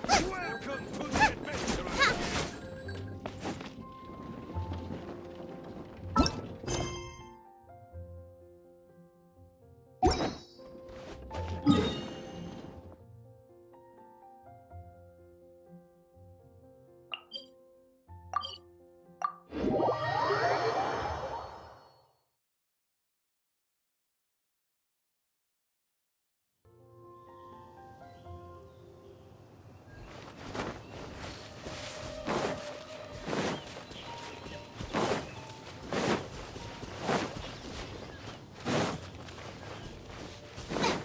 Welcome to the adventure.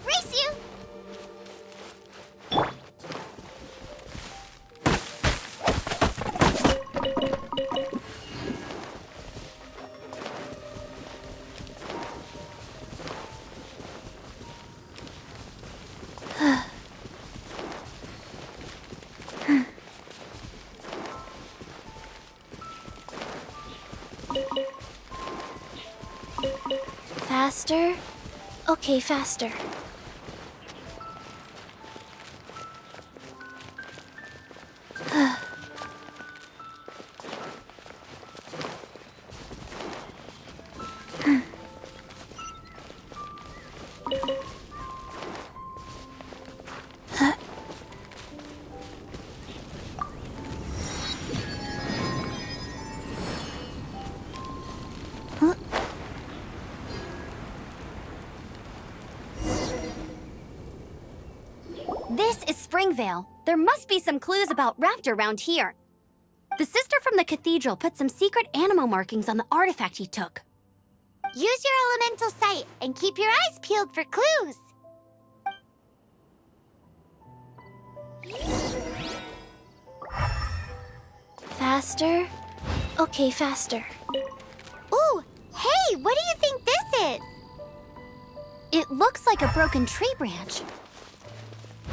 Race you! Faster? Okay, faster. This is Springvale. There must be some clues about Raptor around here. The sister from the cathedral put some secret animal markings on the artifact he took. Use your elemental sight and keep your eyes peeled for clues. Faster? Okay, faster. Ooh, hey, what do you think this is? It looks like a broken tree branch.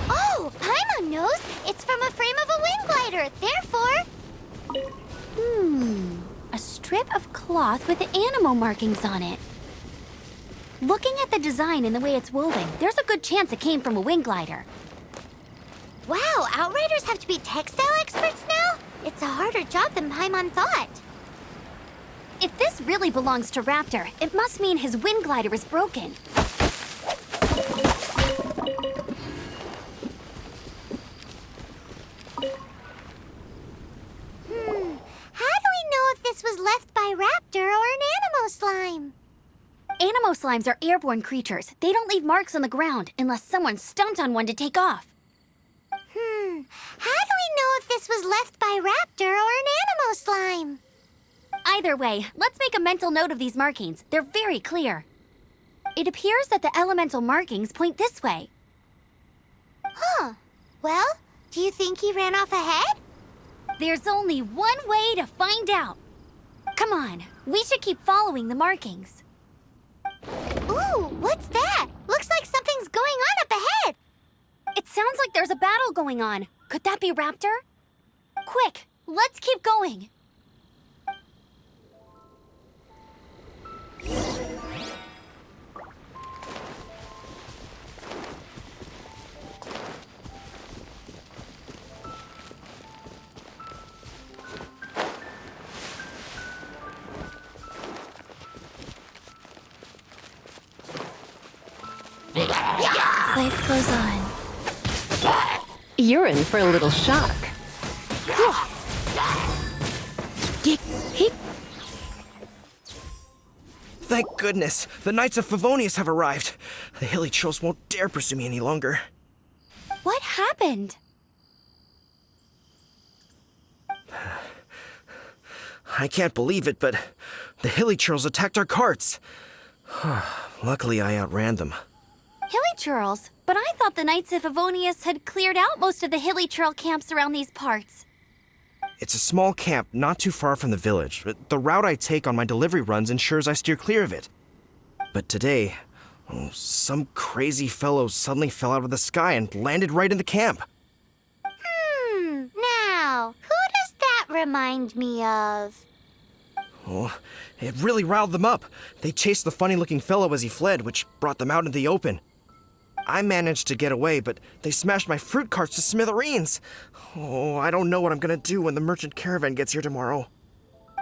Oh, Paimon knows. It's from a frame of a wind glider, therefore... A strip of cloth with animal markings on it. Looking at the design and the way it's woven, there's a good chance it came from a wind glider. Wow, Outriders have to be textile experts now? It's a harder job than Paimon thought. If this really belongs to Raptor, it must mean his wind glider is broken. How do we know if this was left by Raptor or an Animo slime? Animo slimes are airborne creatures. They don't leave marks on the ground unless someone stomped on one to take off. How do we know if this was left by Raptor or an Animo slime? Either way, let's make a mental note of these markings. They're very clear. It appears that the elemental markings point this way. Huh. Well, do you think he ran off ahead? There's only one way to find out. Come on, we should keep following the markings. Ooh, what's that? Looks like something's going on up ahead. It sounds like there's a battle going on. Could that be Raptor? Quick, let's keep going. Life goes on. You're in for a little shock. Thank goodness, the Knights of Favonius have arrived. The hilly trolls won't dare pursue me any longer. What happened? I can't believe it, but the hilly trolls attacked our carts. Luckily, I outran them. Hilly churls? But I thought the Knights of Favonius had cleared out most of the hilly churl camps around these parts. It's a small camp not too far from the village. The route I take on my delivery runs ensures I steer clear of it. But today, some crazy fellow suddenly fell out of the sky and landed right in the camp. Now, who does that remind me of? Oh, it really riled them up. They chased the funny-looking fellow as he fled, which brought them out into the open. I managed to get away, but they smashed my fruit carts to smithereens. Oh, I don't know what I'm gonna do when the merchant caravan gets here tomorrow.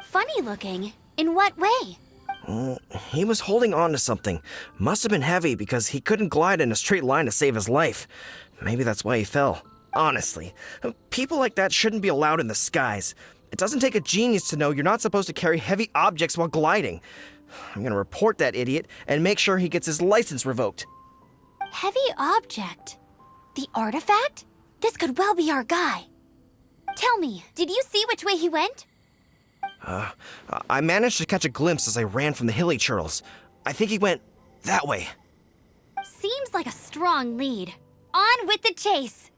Funny looking. In what way? He was holding on to something. Must have been heavy because he couldn't glide in a straight line to save his life. Maybe that's why he fell. Honestly, people like that shouldn't be allowed in the skies. It doesn't take a genius to know you're not supposed to carry heavy objects while gliding. I'm gonna report that idiot and make sure he gets his license revoked. Heavy object? The artifact? This could well be our guy. Tell me, did you see which way he went? I managed to catch a glimpse as I ran from the hilly churls. I think he went that way. Seems like a strong lead. On with the chase!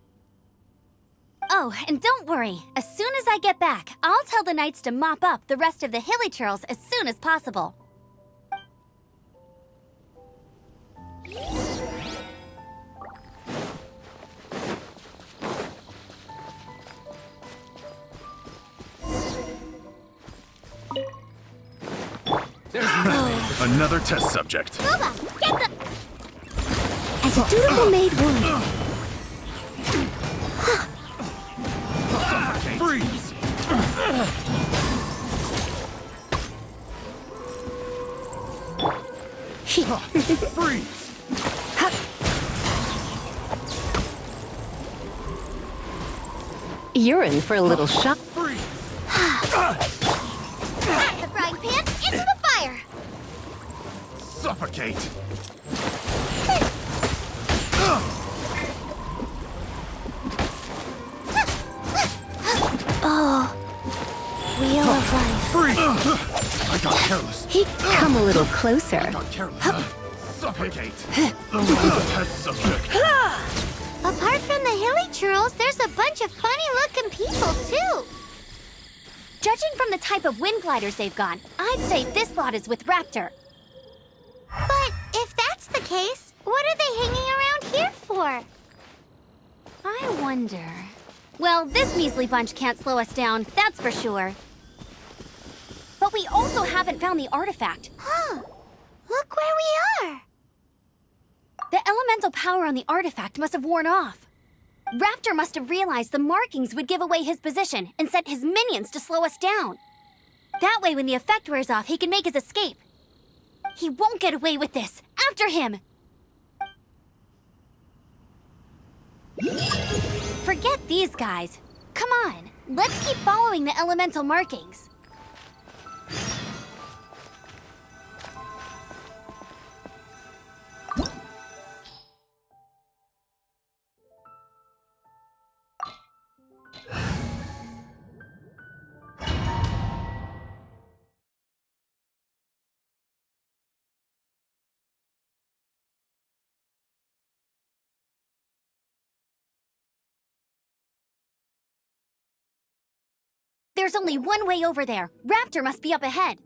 Oh, and don't worry. As soon as I get back, I'll tell the knights to mop up the rest of the hilly churls as soon as possible. There's nothing. Another test subject. Booba, get the... As a dutiful maid would. Freeze! Freeze! You're in for a little shock. Freeze! The frying pan into the fire! Suffocate! Oh, wheel of life. Freeze! I got careless. Come a little closer. I got careless. Suffocate! Test subject. Apart from the hilly churls, there's a bunch of funny-looking people, too. Judging from the type of wind gliders they've got, I'd say this lot is with Raptor. But if that's the case, what are they hanging around here for? I wonder... Well, this measly bunch can't slow us down, that's for sure. But we also haven't found the artifact. Huh. Look where we are. The elemental power on the artifact must have worn off. Raptor must have realized the markings would give away his position and sent his minions to slow us down. That way, when the effect wears off, he can make his escape. He won't get away with this. After him! Forget these guys. Come on, let's keep following the elemental markings. There's only one way over there. Raptor must be up ahead.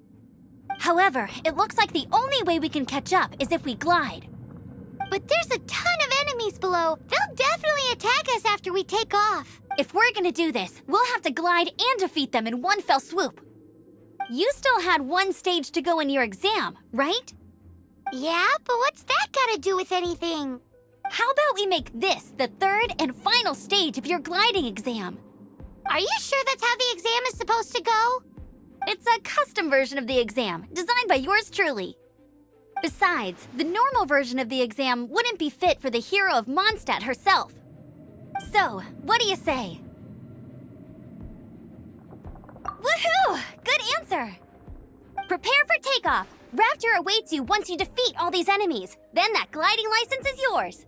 However, it looks like the only way we can catch up is if we glide. But there's a ton of enemies below. They'll definitely attack us after we take off. If we're gonna do this, we'll have to glide and defeat them in one fell swoop. You still had one stage to go in your exam, right? Yeah, but what's that gotta do with anything? How about we make this the third and final stage of your gliding exam? Are you sure that's how the exam is supposed to go? It's a custom version of the exam, designed by yours truly. Besides, the normal version of the exam wouldn't be fit for the hero of Mondstadt herself. So, what do you say? Woohoo! Good answer! Prepare for takeoff. Raptor awaits you once you defeat all these enemies. Then that gliding license is yours.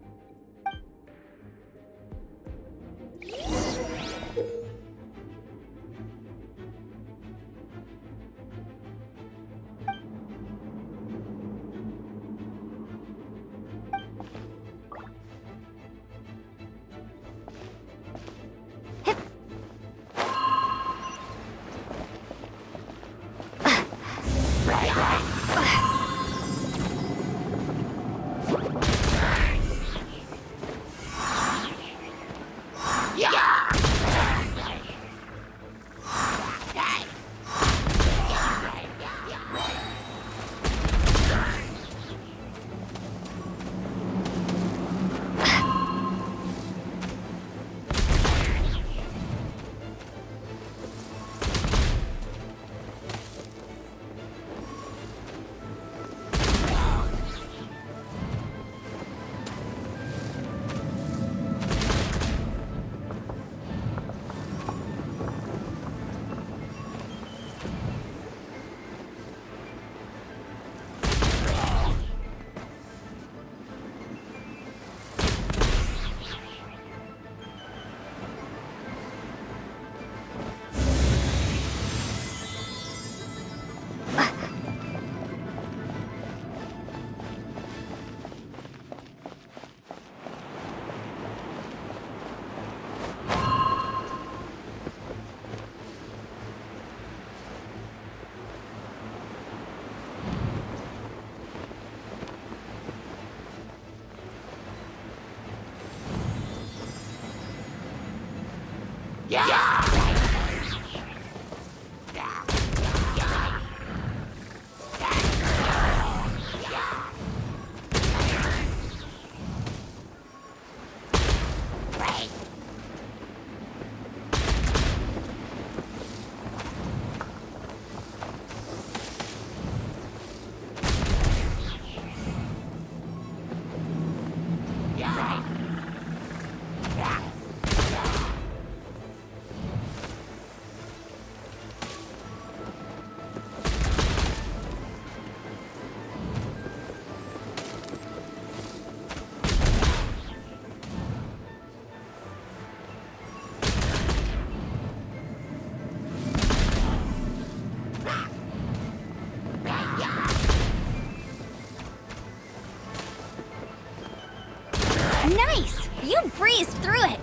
Nice! You breezed through it!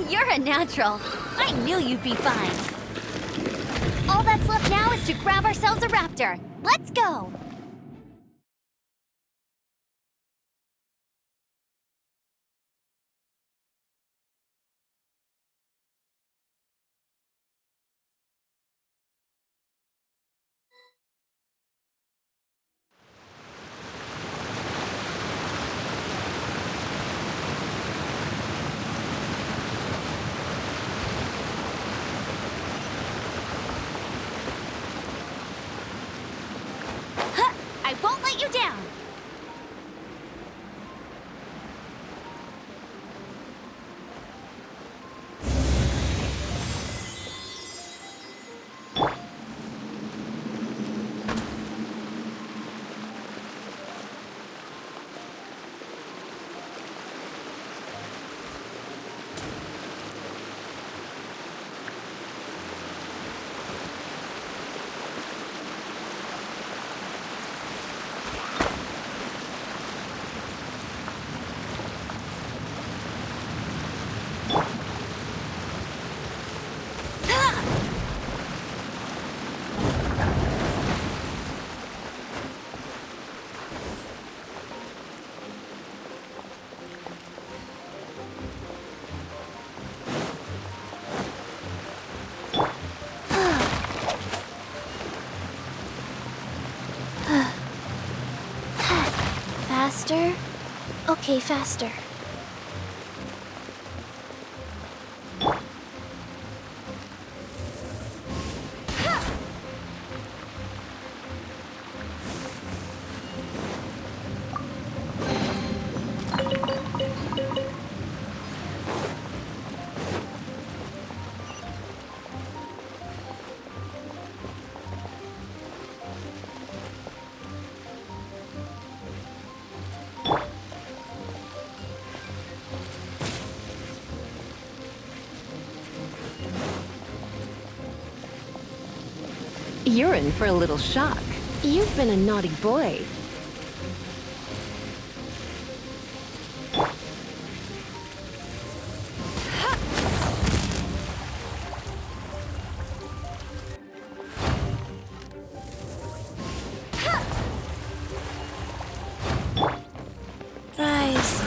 You're a natural. I knew you'd be fine. All that's left now is to grab ourselves a raptor. Let's go! I won't let you down! Faster? Okay, faster. You're in for a little shock. You've been a naughty boy. Rise.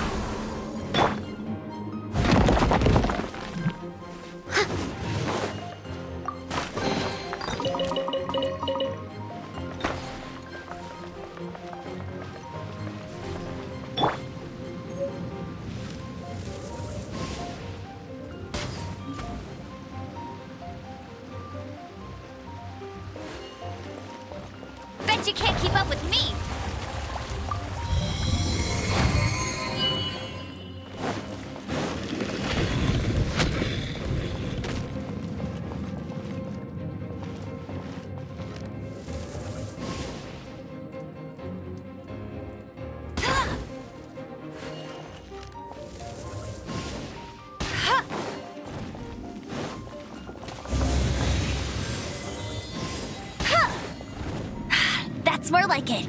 Bet you can't keep up with me! That's more like it.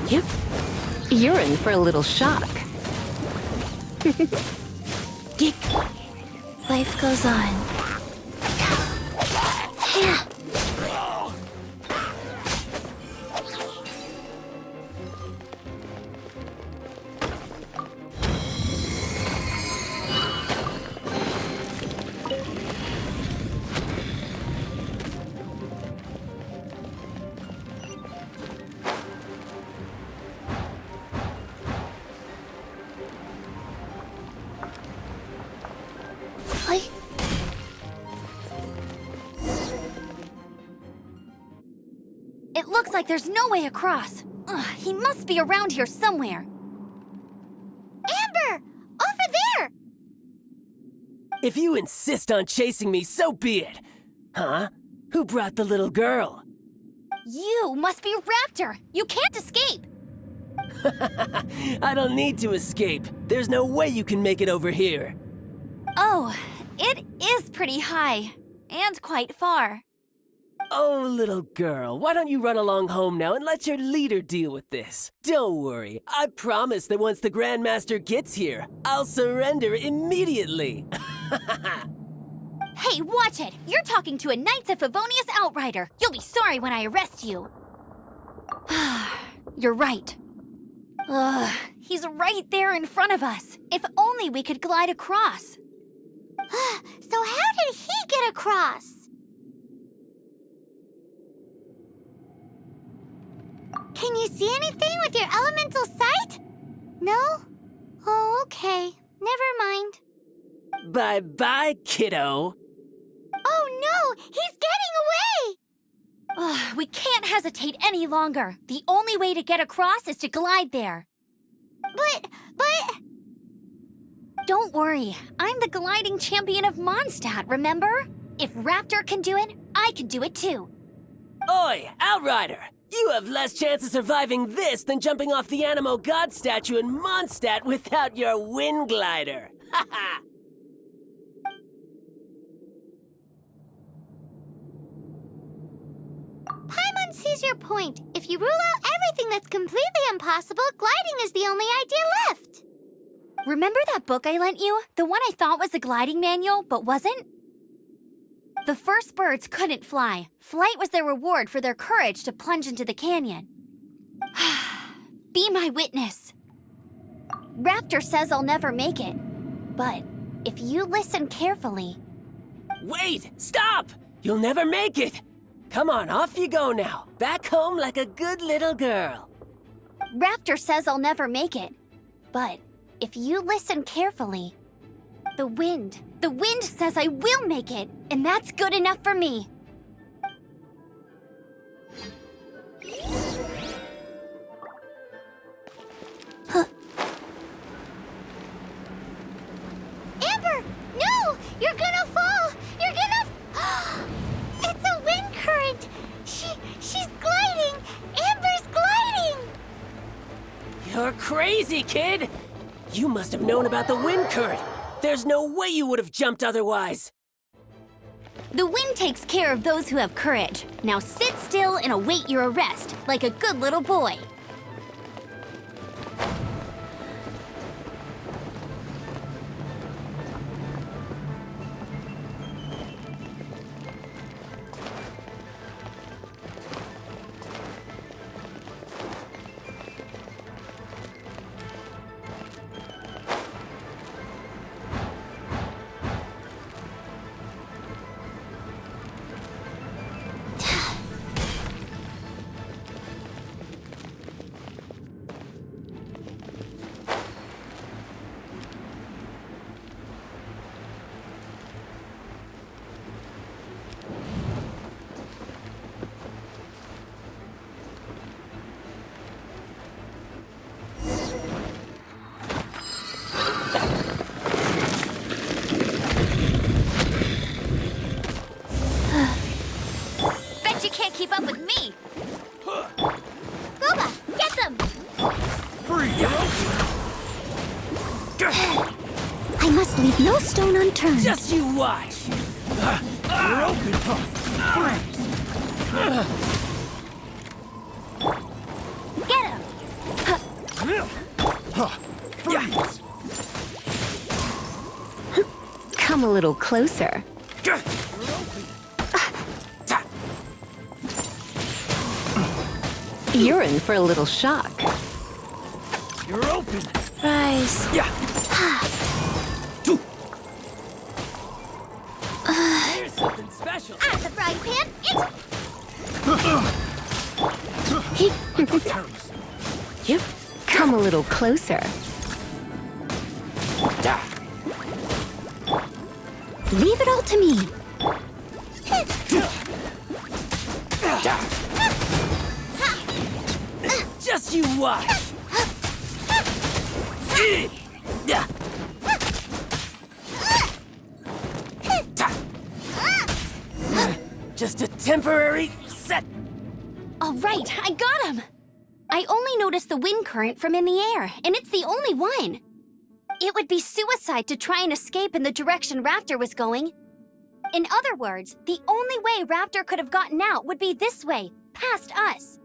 Yep. You're in for a little shock. Life goes on. It looks like there's no way across. Ugh, he must be around here somewhere. Amber! Over there! If you insist on chasing me, so be it. Huh? Who brought the little girl? You must be Raptor! You can't escape! I don't need to escape. There's no way you can make it over here. Oh, it is pretty high. And quite far. Oh, little girl, why don't you run along home now and let your leader deal with this? Don't worry, I promise that once the Grandmaster gets here, I'll surrender immediately. Hey, watch it! You're talking to a Knights of Favonius outrider. You'll be sorry when I arrest you. You're right. Ugh, he's right there in front of us. If only we could glide across. So how did he get across? Can you see anything with your elemental sight? No? Oh, okay. Never mind. Bye-bye, kiddo. Oh no! He's getting away! Ugh, we can't hesitate any longer. The only way to get across is to glide there. But... Don't worry. I'm the gliding champion of Mondstadt, remember? If Raptor can do it, I can do it too. Oi, Outrider! You have less chance of surviving this than jumping off the Animo God statue in Mondstadt without your wind glider. Ha ha! Paimon sees your point. If you rule out everything that's completely impossible, gliding is the only idea left. Remember that book I lent you? The one I thought was a gliding manual, but wasn't? The first birds couldn't fly. Flight was their reward for their courage to plunge into the canyon. Be my witness. Raptor says I'll never make it. But if you listen carefully... Wait! Stop! You'll never make it! Come on, off you go now. Back home like a good little girl. Raptor says I'll never make it. But if you listen carefully... The wind says I will make it, and that's good enough for me. Amber, no! You're gonna fall! You're gonna... It's a wind current! She's gliding! Amber's gliding! You're crazy, kid! You must have known about the wind current. There's no way you would have jumped otherwise. The wind takes care of those who have courage. Now sit still and await your arrest, like a good little boy. Keep up with me! Gooba, get them! I must leave no stone unturned. Just you watch! You're open, huh? Freeze! Freeze! Come a little closer. You're in for a little shock. You're open! Rise. Here's something special. At the frying pan, Yep. Come a little closer. leave it all to me. Just you watch. Just a temporary set. All right, I got him. I only noticed the wind current from in the air, and it's the only one. It would be suicide to try and escape in the direction Raptor was going. In other words, the only way Raptor could have gotten out would be this way, past us.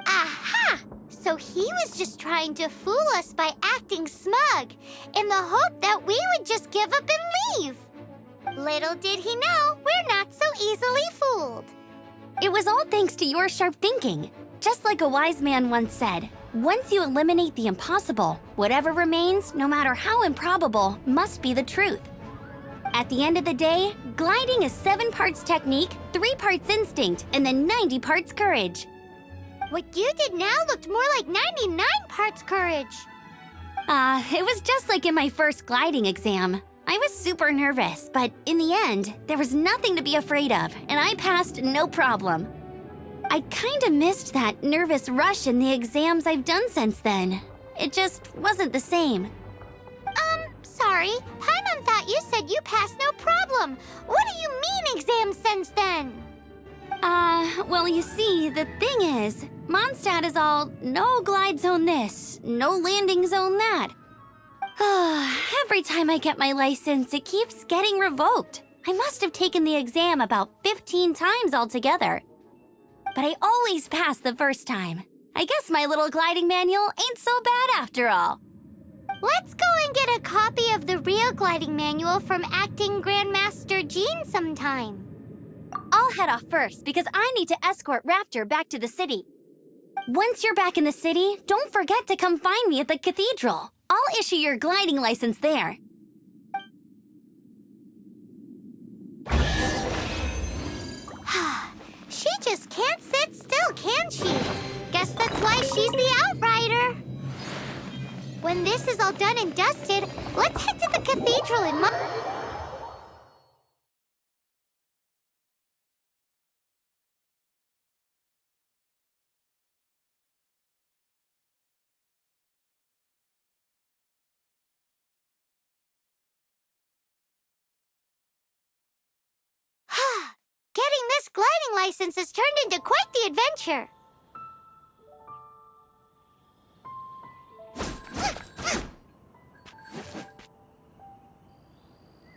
Aha! So he was just trying to fool us by acting smug, in the hope that we would just give up and leave. Little did he know, we're not so easily fooled. It was all thanks to your sharp thinking. Just like a wise man once said, once you eliminate the impossible, whatever remains, no matter how improbable, must be the truth. At the end of the day, gliding is 7 parts technique, 3 parts instinct, and then 90 parts courage. What you did now looked more like 99 parts courage. It was just like in my first gliding exam. I was super nervous, but in the end, there was nothing to be afraid of, and I passed no problem. I kinda missed that nervous rush in the exams I've done since then. It just wasn't the same. Sorry. Paimon thought you said you passed no problem. What do you mean exams since then? Well, you see, the thing is, Mondstadt is all no glide zone this, no landing zone that. Every time I get my license, it keeps getting revoked. I must have taken the exam about 15 times altogether. But I always pass the first time. I guess my little gliding manual ain't so bad after all. Let's go and get a copy of the real gliding manual from Acting Grandmaster Jean sometime. I'll head off first because I need to escort Raptor back to the city. Once you're back in the city, don't forget to come find me at the cathedral. I'll issue your gliding license there. She just can't sit still, can she? Guess that's why she's the outrider. When this is all done and dusted, let's head to the cathedral and Getting this gliding license has turned into quite the adventure.